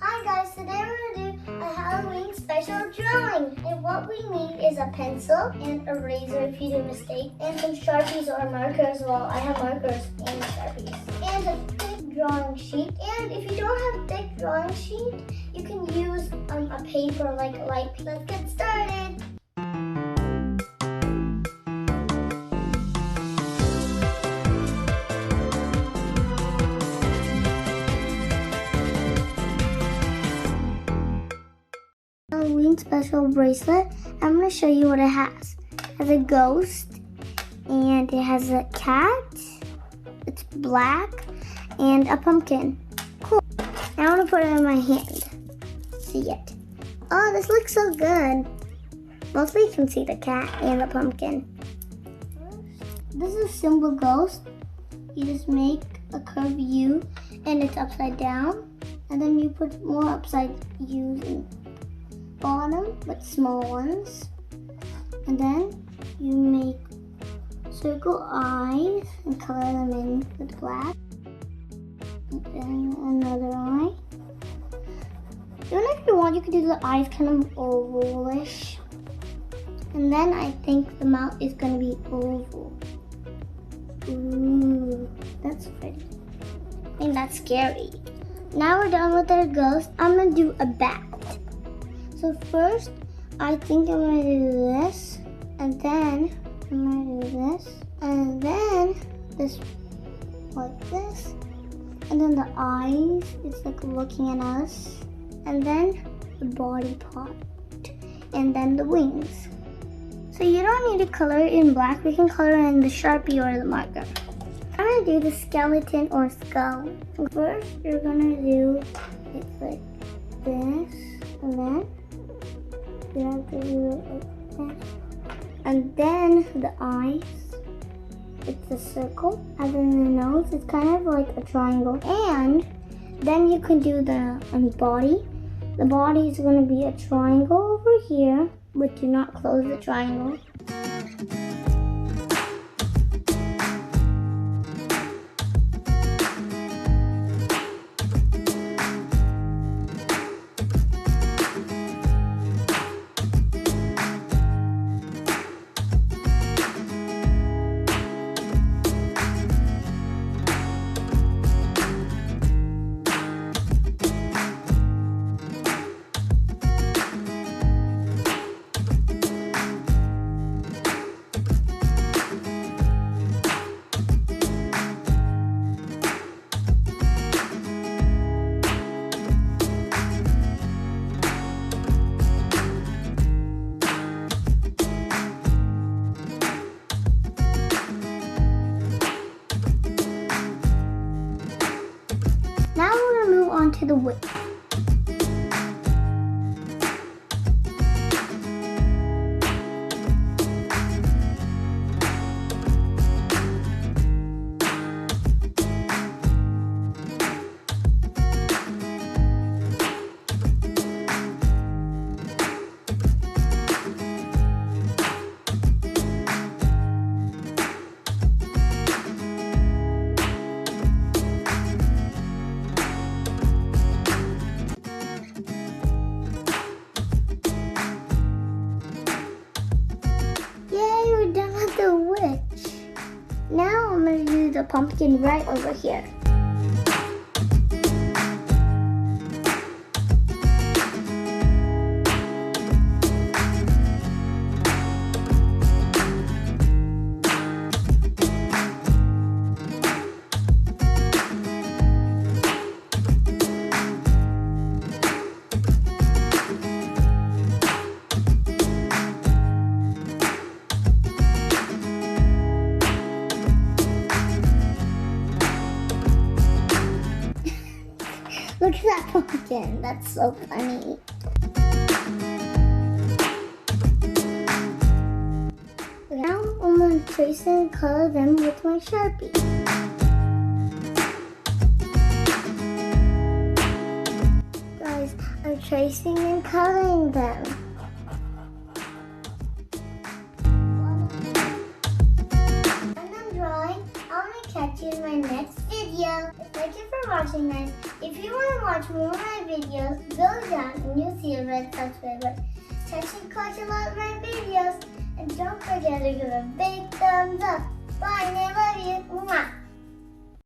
Hi guys, today we're going to do a Halloween special drawing. And what we need is a pencil and a eraser if you do a mistake, and some Sharpies or markers. Well, I have markers and Sharpies. And a thick drawing sheet. And if you don't have a thick drawing sheet, you can use a paper like a light paper. Let's get started. Halloween special bracelet. I'm going to show you what it has. It has a ghost and it has a cat. It's black and a pumpkin. Cool. Now I'm going to put it in my hand. See it. Oh, this looks so good. Mostly you can see the cat and the pumpkin. This is a simple ghost. You just make a curved U and it's upside down. And then you put more upside U's in bottom, but small ones. And then you make circle eyes and color them in with black. And then another eye. Even if you want, you can do the eyes kind of ovalish. And then I think the mouth is going to be oval. Ooh, that's pretty. I think that's scary. Now we're done with our ghost. I'm going to do a bat. So first, I think I'm going to do this, and then I'm going to do this, and then this, like this, and then the eyes, it's like looking at us, and then the body part, and then the wings. So you don't need to color it in black, we can color it in the Sharpie or the marker. I'm going to do the skeleton or skull. First, you're going to do it like this, and then you have to do it like this. And then the eyes, it's a circle. And then the nose, it's kind of like a triangle. And then you can do the body. The body is going to be a triangle over here, but do not close the triangle. Now we're going to move on to the wig. The witch. Now I'm going to do the pumpkin right over here. Look at that pumpkin. That's so funny. Now I'm going to trace and color them with my Sharpie. Guys, I'm tracing and coloring them. I'm done drawing. I'm going to catch you in my next video. Thank you for watching, guys. If you want to watch more of my videos, go down and you'll see a red subscribe button. Touch and click a lot of my videos. And don't forget to give a big thumbs up.